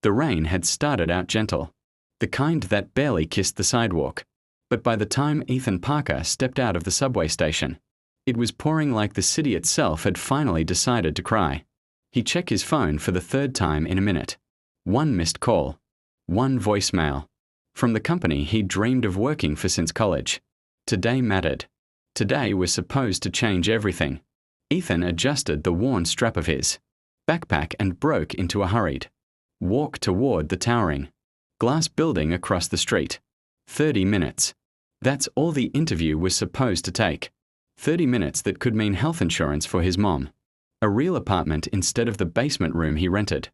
The rain had started out gentle, the kind that barely kissed the sidewalk. But by the time Ethan Parker stepped out of the subway station, it was pouring like the city itself had finally decided to cry. He checked his phone for the third time in a minute. One missed call. One voicemail. From the company he'd dreamed of working for since college. Today mattered. Today was supposed to change everything. Ethan adjusted the worn strap of his backpack and broke into a hurried walk toward the towering glass building across the street. 30 minutes. That's all the interview was supposed to take. 30 minutes that could mean health insurance for his mom, a real apartment instead of the basement room he rented,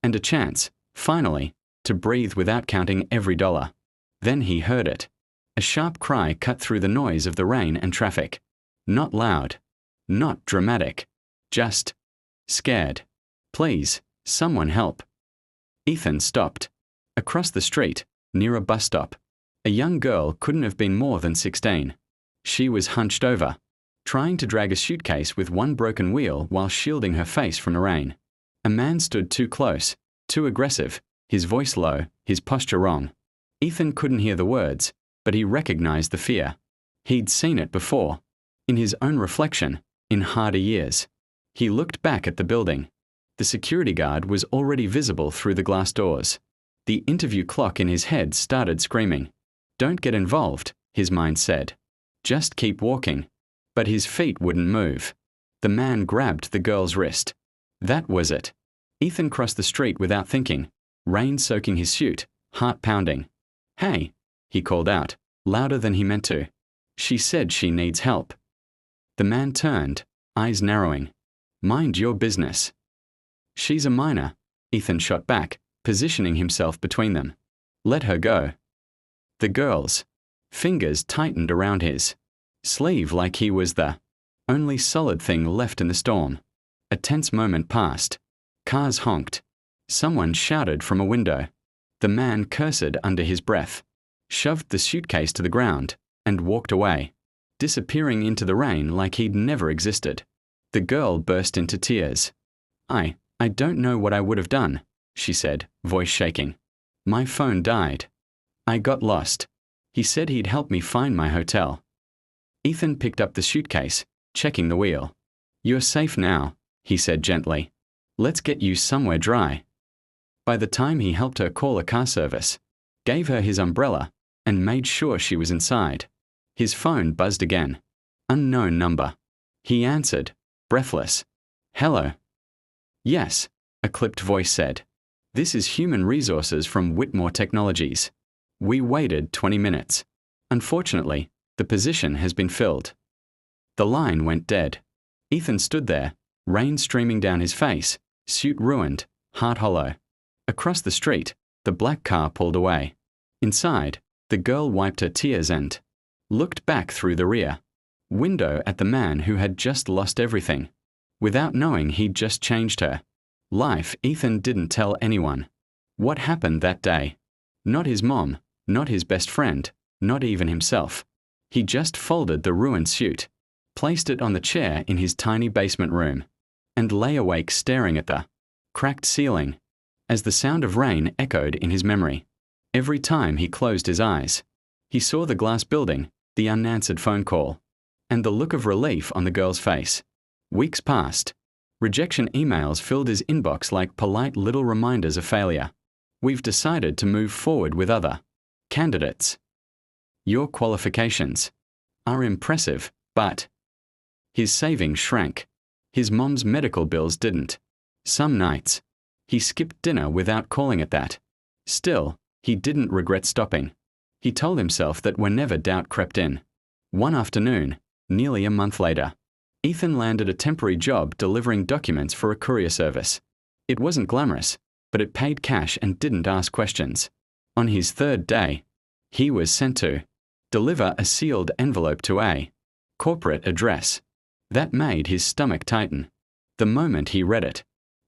and a chance, finally, to breathe without counting every dollar. Then he heard it. A sharp cry cut through the noise of the rain and traffic. Not loud. Not dramatic. Just scared. Please, someone help. Ethan stopped. Across the street, near a bus stop, a young girl couldn't have been more than 16. She was hunched over, trying to drag a suitcase with one broken wheel while shielding her face from the rain. A man stood too close, too aggressive, his voice low, his posture wrong. Ethan couldn't hear the words, but he recognized the fear. He'd seen it before, in his own reflection, in harder years. He looked back at the building. The security guard was already visible through the glass doors. The interview clock in his head started screaming. Don't get involved, his mind said. Just keep walking. But his feet wouldn't move. The man grabbed the girl's wrist. That was it. Ethan crossed the street without thinking, rain soaking his suit, heart pounding. Hey, he called out, louder than he meant to. She said she needs help. The man turned, eyes narrowing. Mind your business. She's a minor, Ethan shot back, positioning himself between them. Let her go. The girl's fingers tightened around his sleeve like he was the only solid thing left in the storm. A tense moment passed. Cars honked. Someone shouted from a window. The man cursed under his breath, shoved the suitcase to the ground, and walked away, disappearing into the rain like he'd never existed. The girl burst into tears. I don't know what I would have done, she said, voice shaking. My phone died. I got lost. He said he'd help me find my hotel. Ethan picked up the suitcase, checking the wheel. You're safe now, he said gently. Let's get you somewhere dry. By the time he helped her call a car service, gave her his umbrella, and made sure she was inside, his phone buzzed again. Unknown number. He answered, breathless. Hello. Yes, a clipped voice said. This is Human Resources from Whitmore Technologies. We waited 20 minutes. Unfortunately, the position has been filled. The line went dead. Ethan stood there, rain streaming down his face, suit ruined, heart hollow. Across the street, the black car pulled away. Inside, the girl wiped her tears and looked back through the rear window at the man who had just lost everything. Without knowing he'd just changed her life, Ethan didn't tell anyone what happened that day. Not his mom, not his best friend, not even himself. He just folded the ruined suit, placed it on the chair in his tiny basement room, and lay awake staring at the cracked ceiling as the sound of rain echoed in his memory. Every time he closed his eyes, he saw the glass building, the unanswered phone call, and the look of relief on the girl's face. Weeks passed. Rejection emails filled his inbox like polite little reminders of failure. We've decided to move forward with other candidates. Your qualifications are impressive, but his savings shrank. His mom's medical bills didn't. Some nights, he skipped dinner without calling it that. Still, he didn't regret stopping. He told himself that whenever doubt crept in. One afternoon, nearly a month later, Ethan landed a temporary job delivering documents for a courier service. It wasn't glamorous, but it paid cash and didn't ask questions. On his third day, he was sent to deliver a sealed envelope to a corporate address. That made his stomach tighten. The moment he read it.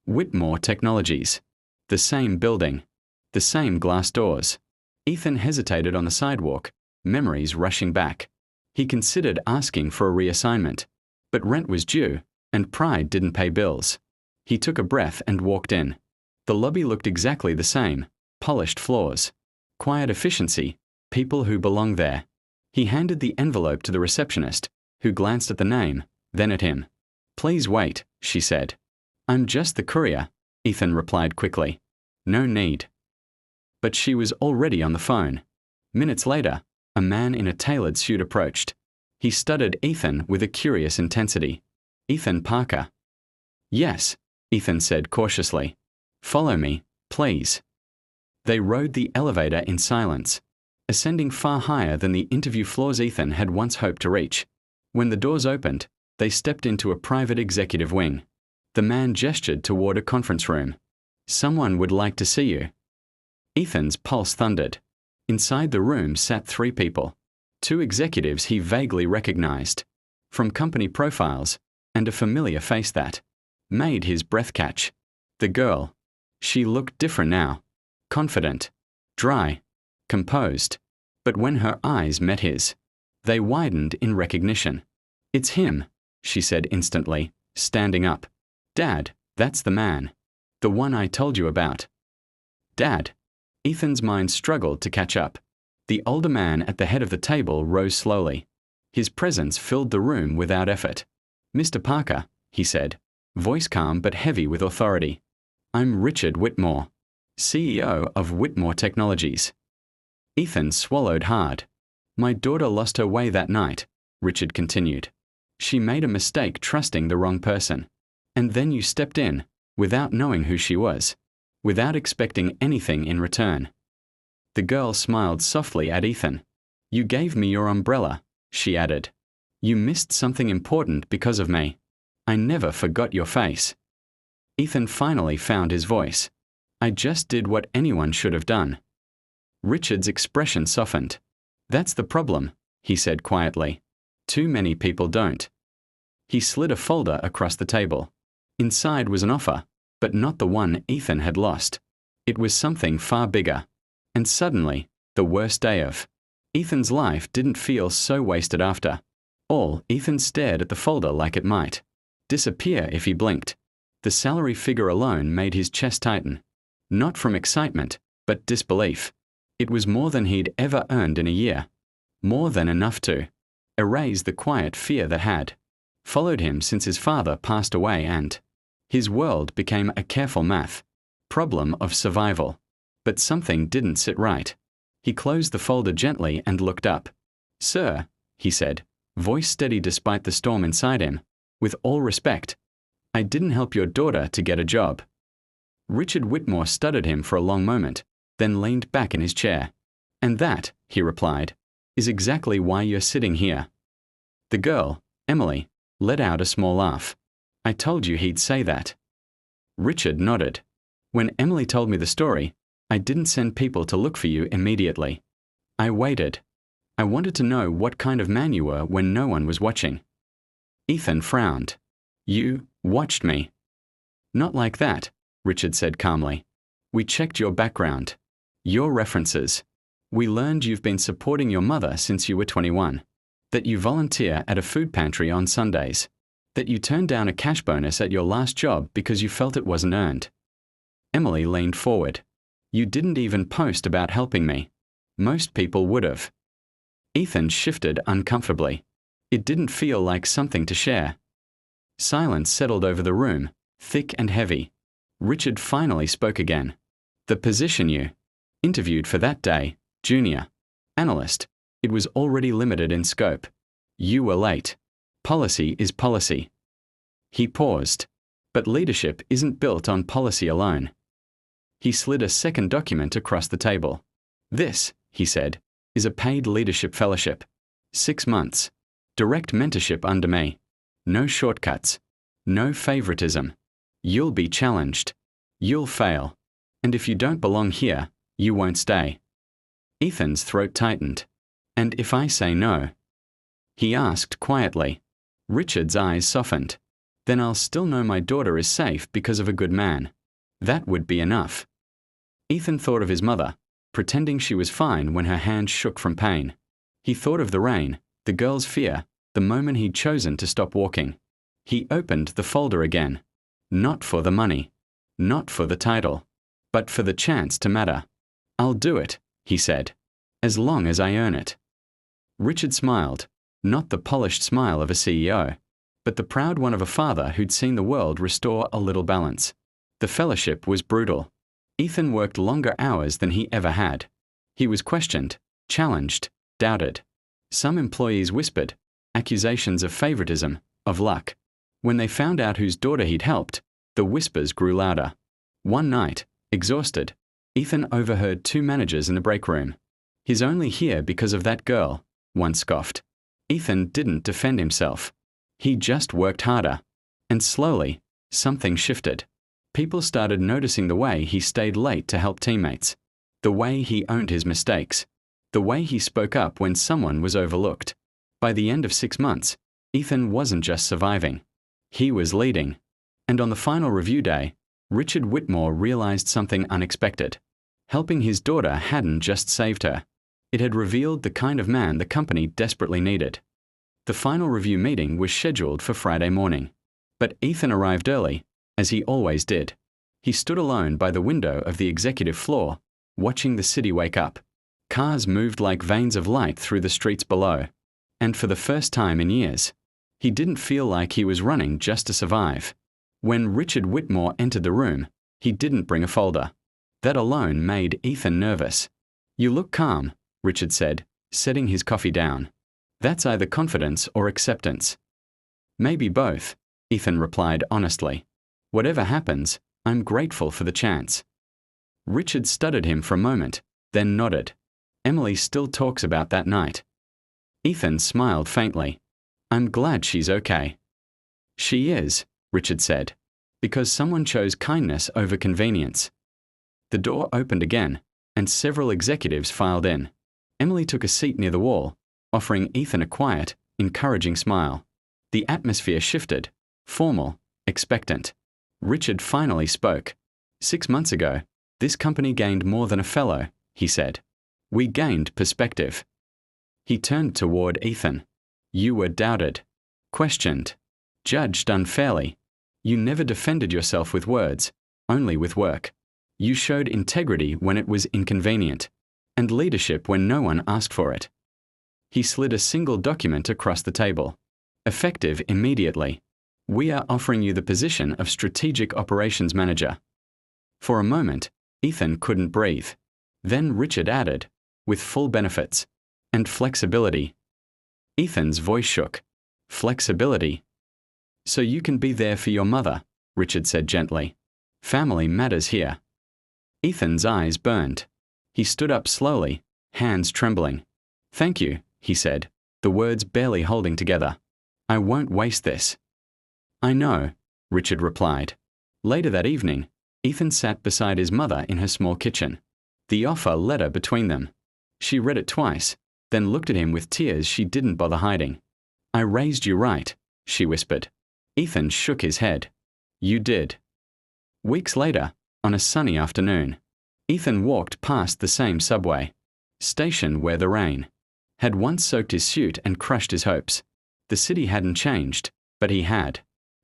Whitmore Technologies. The same building. The same glass doors. Ethan hesitated on the sidewalk, memories rushing back. He considered asking for a reassignment, but rent was due, and pride didn't pay bills. He took a breath and walked in. The lobby looked exactly the same: polished floors, quiet efficiency, people who belong there. He handed the envelope to the receptionist, who glanced at the name, then at him. "Please wait," she said. "I'm just the courier," Ethan replied quickly. "No need." But she was already on the phone. Minutes later, a man in a tailored suit approached. He studied Ethan with a curious intensity. "Ethan Parker." "Yes," Ethan said cautiously. "Follow me, please." They rode the elevator in silence, ascending far higher than the interview floors Ethan had once hoped to reach. When the doors opened, they stepped into a private executive wing. The man gestured toward a conference room. "Someone would like to see you." Ethan's pulse thundered. Inside the room sat 3 people. 2 executives he vaguely recognized from company profiles, and a familiar face that made his breath catch. The girl. She looked different now. Confident, dry, composed. But when her eyes met his, they widened in recognition. "It's him," she said instantly, standing up. "Dad, that's the man. The one I told you about." "Dad." Ethan's mind struggled to catch up. The older man at the head of the table rose slowly. His presence filled the room without effort. "Mr. Parker," he said, voice calm but heavy with authority. "I'm Richard Whitmore, CEO of Whitmore Technologies." Ethan swallowed hard. "My daughter lost her way that night," Richard continued. "She made a mistake trusting the wrong person. And then you stepped in, without knowing who she was, without expecting anything in return." The girl smiled softly at Ethan. "You gave me your umbrella," she added. "You missed something important because of me. I never forgot your face." Ethan finally found his voice. "I just did what anyone should have done." Richard's expression softened. "That's the problem," he said quietly. "Too many people don't." He slid a folder across the table. Inside was an offer, but not the one Ethan had lost. It was something far bigger. And suddenly, the worst day of Ethan's life didn't feel so wasted after. Ethan stared at the folder like it might disappear if he blinked. The salary figure alone made his chest tighten. Not from excitement, but disbelief. It was more than he'd ever earned in a year. More than enough to erase the quiet fear that had followed him since his father passed away, and his world became a careful math problem of survival. But something didn't sit right. He closed the folder gently and looked up. "Sir," he said, voice steady despite the storm inside him, "with all respect, I didn't help your daughter to get a job." Richard Whitmore studied him for a long moment, then leaned back in his chair. "And that," he replied, "is exactly why you're sitting here." The girl, Emily, let out a small laugh. "I told you he'd say that." Richard nodded. "When Emily told me the story, I didn't send people to look for you immediately. I waited. I wanted to know what kind of man you were when no one was watching." Ethan frowned. "You watched me." "Not like that," Richard said calmly. "We checked your background, your references. We learned you've been supporting your mother since you were 21, that you volunteer at a food pantry on Sundays, that you turned down a cash bonus at your last job because you felt it wasn't earned." Emily leaned forward. "You didn't even post about helping me. Most people would have." Ethan shifted uncomfortably. It didn't feel like something to share. Silence settled over the room, thick and heavy. Richard finally spoke again. "The position you interviewed for that day, junior analyst, it was already limited in scope. You were late. Policy is policy." He paused. "But leadership isn't built on policy alone." He slid a second document across the table. "This," he said, "is a paid leadership fellowship. 6 months. Direct mentorship under me. No shortcuts. No favoritism. You'll be challenged. You'll fail. And if you don't belong here, you won't stay." Ethan's throat tightened. "And if I say no?" he asked quietly. Richard's eyes softened. "Then I'll still know my daughter is safe because of a good man. That would be enough." Ethan thought of his mother, pretending she was fine when her hand shook from pain. He thought of the rain, the girl's fear, the moment he'd chosen to stop walking. He opened the folder again. Not for the money. Not for the title. but for the chance to matter. I'll do it, he said. As long as I earn it. Richard smiled, not the polished smile of a CEO, but the proud one of a father who'd seen the world restore a little balance. The fellowship was brutal. Ethan worked longer hours than he ever had. He was questioned, challenged, doubted. Some employees whispered, accusations of favoritism, of luck. When they found out whose daughter he'd helped, the whispers grew louder. One night, exhausted, Ethan overheard two managers in the break room. "He's only here because of that girl," one scoffed. Ethan didn't defend himself. He just worked harder. And slowly, something shifted. People started noticing the way he stayed late to help teammates, the way he owned his mistakes, the way he spoke up when someone was overlooked. By the end of 6 months, Ethan wasn't just surviving. He was leading. And on the final review day, Richard Whitmore realized something unexpected. Helping his daughter hadn't just saved her. It had revealed the kind of man the company desperately needed. The final review meeting was scheduled for Friday morning. But Ethan arrived early, as he always did. He stood alone by the window of the executive floor, watching the city wake up. Cars moved like veins of light through the streets below. And for the first time in years, he didn't feel like he was running just to survive. When Richard Whitmore entered the room, he didn't bring a folder. That alone made Ethan nervous. "You look calm," Richard said, setting his coffee down. "That's either confidence or acceptance." "Maybe both," Ethan replied honestly. "Whatever happens, I'm grateful for the chance." Richard studied him for a moment, then nodded. "Emily still talks about that night." Ethan smiled faintly. "I'm glad she's okay." "She is," Richard said, "because someone chose kindness over convenience." The door opened again, and several executives filed in. Emily took a seat near the wall, offering Ethan a quiet, encouraging smile. The atmosphere shifted, formal, expectant. Richard finally spoke. "6 months ago, this company gained more than a fellow," he said. "We gained perspective." He turned toward Ethan. "You were doubted, questioned, judged unfairly. You never defended yourself with words, only with work. You showed integrity when it was inconvenient, and leadership when no one asked for it." He slid a single document across the table. "Effective immediately. We are offering you the position of Strategic Operations Manager." For a moment, Ethan couldn't breathe. Then Richard added, "with full benefits and flexibility." Ethan's voice shook. "Flexibility?" "So you can be there for your mother," Richard said gently. "Family matters here." Ethan's eyes burned. He stood up slowly, hands trembling. "Thank you," he said, the words barely holding together. "I won't waste this." "I know," Richard replied. Later that evening, Ethan sat beside his mother in her small kitchen. The offer letter between them. She read it twice, then looked at him with tears she didn't bother hiding. "I raised you right," she whispered. Ethan shook his head. "You did." Weeks later, on a sunny afternoon, Ethan walked past the same subway station where the rain had once soaked his suit and crushed his hopes. The city hadn't changed, but he had.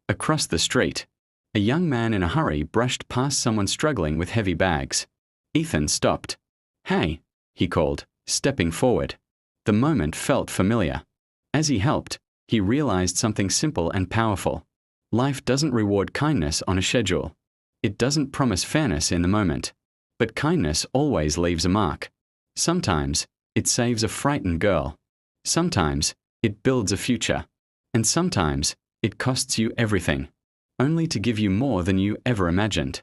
Across the street, a young man in a hurry brushed past someone struggling with heavy bags. Ethan stopped. "Hey," he called, stepping forward. The moment felt familiar. As he helped, he realized something simple and powerful. Life doesn't reward kindness on a schedule. It doesn't promise fairness in the moment. But kindness always leaves a mark. Sometimes, it saves a frightened girl. Sometimes, it builds a future. And sometimes, it costs you everything, only to give you more than you ever imagined.